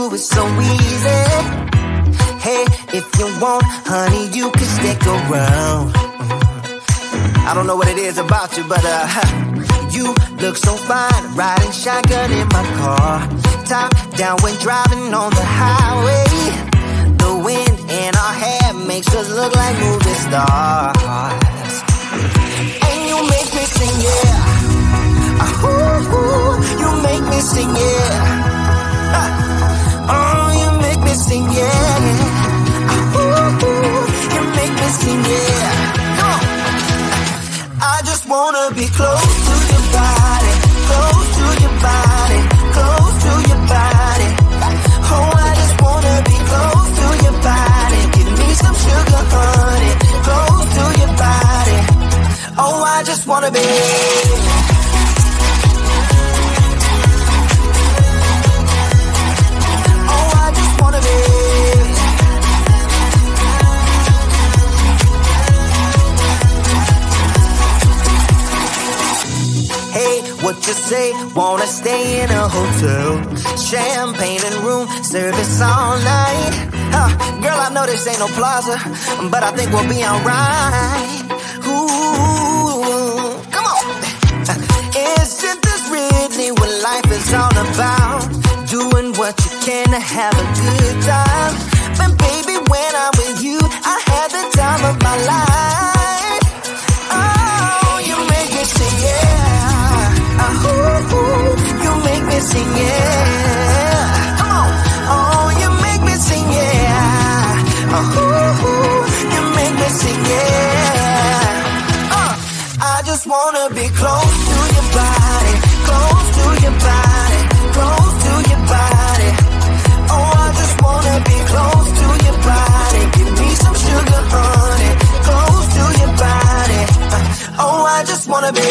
do it so easy. Hey, if you want, honey, you can stick around. I don't know what it is about you, but you look so fine, riding shotgun in my car, top down when driving on the highway. The wind in our hair makes us look like movie stars. And you make me sing, yeah. Ooh, you make me sing, yeah. Oh, you make me sing, yeah. Ooh, you make me sing, yeah. Come on. I just wanna be close to your body, close to your body, close to your body. Oh, I just wanna be close to your body. Give me some sugar, honey, close to your body. Oh, I just wanna be. Oh, I just wanna be. What you say? Wanna stay in a hotel? Champagne and room service all night. Girl, I know this ain't no plaza, but I think we'll be alright. Ooh, come on. Isn't this really what life is all about? Doing what you can to have a good time. But baby, when I'm with you, I had the time of my life. Oh, you make me sing, yeah. Ooh, you make me sing, yeah. Come on. Oh, you make me sing, yeah. Ooh, you make me sing, yeah. I just wanna be close to your body, close to your body, close to your body. Oh, I just wanna be close to your body. Give me some sugar, honey, close to your body. Oh, I just wanna be.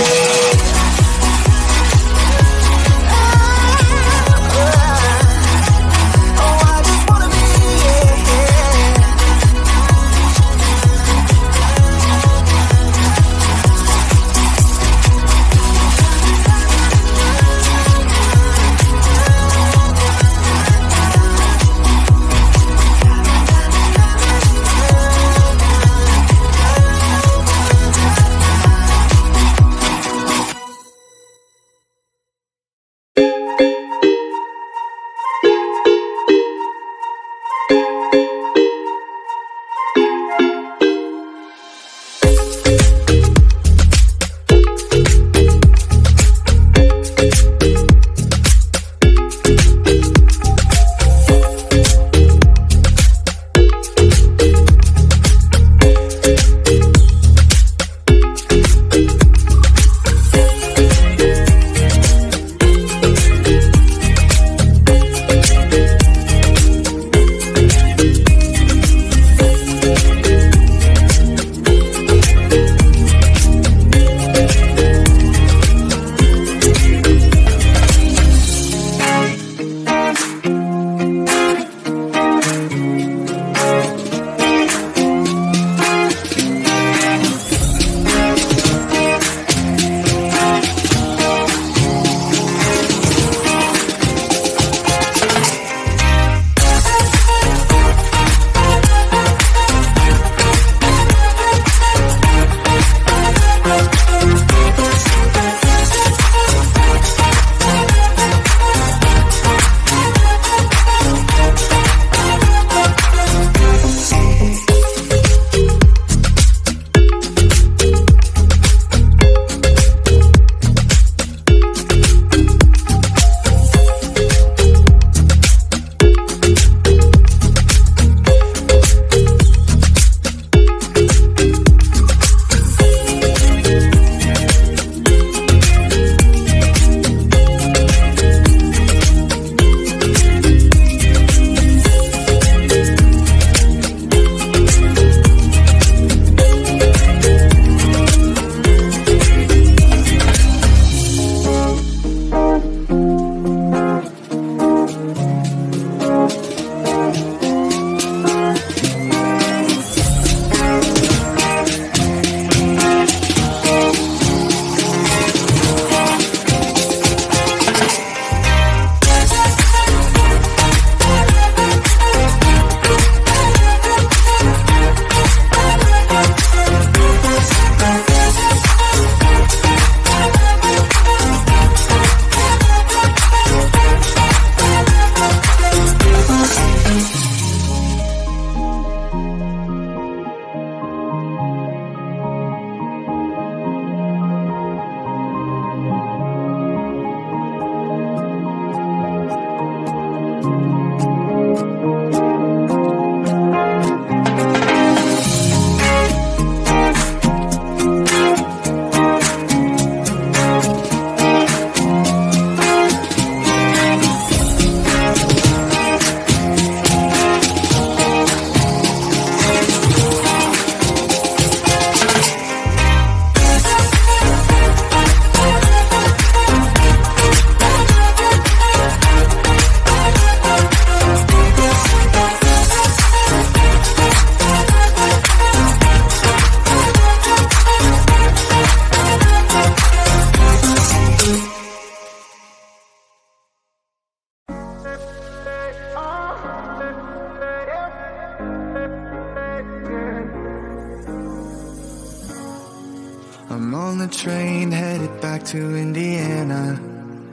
the train headed back to Indiana.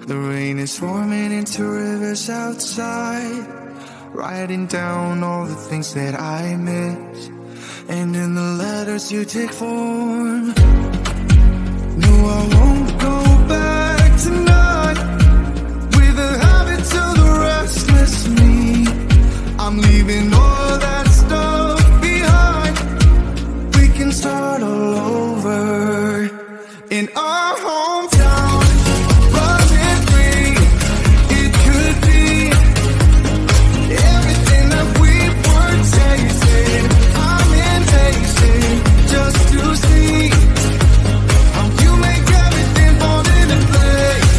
The rain is forming into rivers outside, writing down all the things that I miss, and in the letters you take form. No, I won't go back tonight with the habits of the restless me. I'm leaving all that stuff behind. We can start all over in our hometown. Running free, it could be everything that we were chasing. I'm impatient just to see how you make everything fall into place.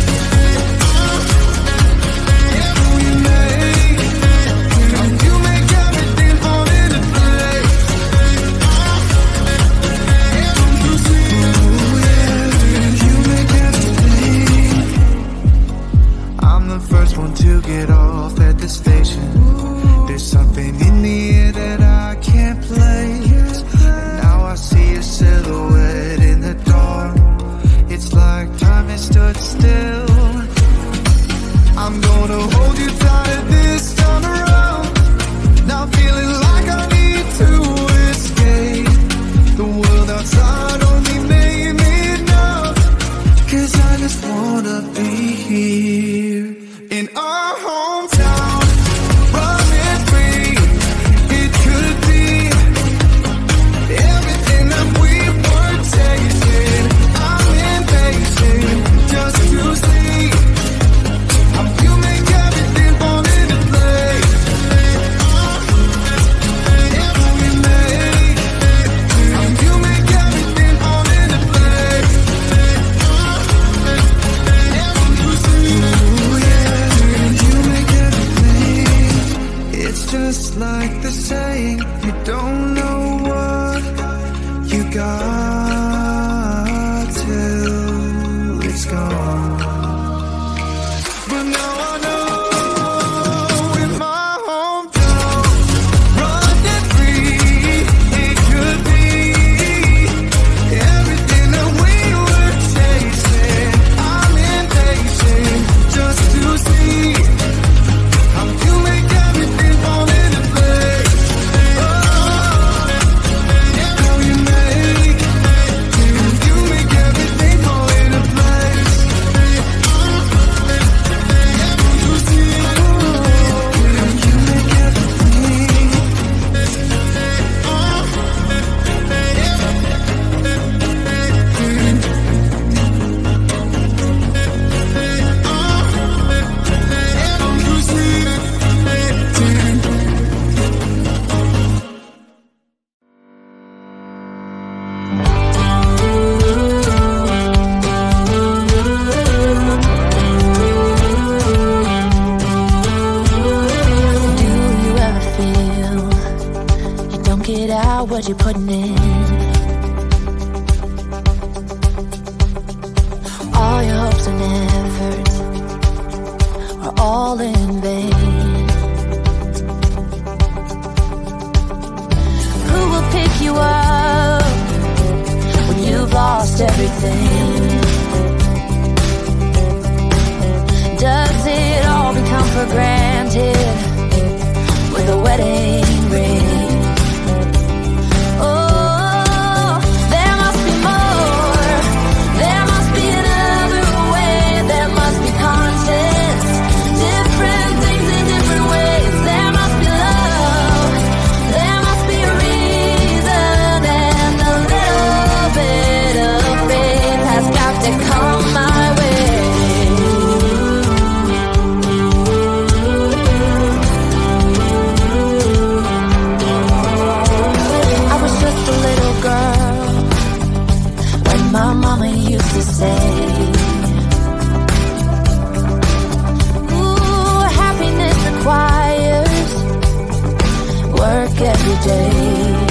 You make how you make everything fall into place. You make everything. I'm the first one to get off at the station. There's something in the air that I can't place. And now I see a silhouette in the dark. It's like time has stood still. I'm gonna hold you tight this time around. Now feeling like I need to escape. The world outside only made me numb. 'Cause I just wanna be here in our hometown. Running free, it could be everything that we were chasing. I'm impatient just to see how you make everything fall into place. You make how you make everything fall into place. You make everything. It's just like the saying, you don't know what you got till it's gone. But now I know in my hometown, running free, it could be everything that we were chasing. I'm impatient just to see how you make everything fall into place. How you make everything fall into place. Do you ever feel you don't get out what you're putting in? All your hopes and efforts are all in vain. Who will pick you up when you've lost everything? Does it all become for granted with a wedding ring? Oh, there must be more. There must be another way. There must be conscience. Different things in different ways. There must be love. There must be a reason, and a little bit of faith has got to come my way. I was just a little girl when my mama used to say, ooh, happiness requires work every day.